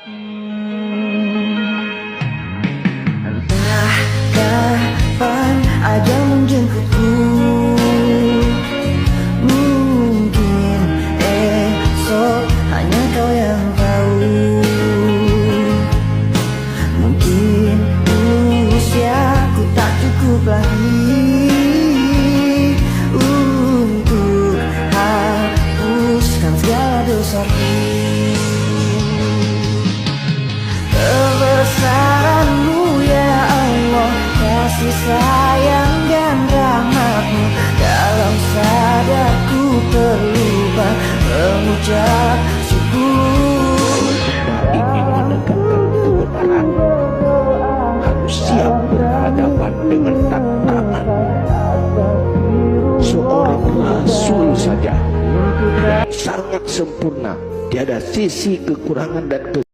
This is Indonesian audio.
Entah kapan ajal menjemputku, mungkin esok hanya kau yang tahu. Mungkin usiaku tak cukup lagi untuk hapuskan segala dosaku. Kebesaran-Mu ya Allah, kasih sayang dan rahmat-Mu, dalam sadarku terlupa mengucap syukur. Ingin menegakkan kebenaran harus siap berhadapan dengan tantangan. Seorang rasul saja sangat sempurna, tiada sisi kekurangan dan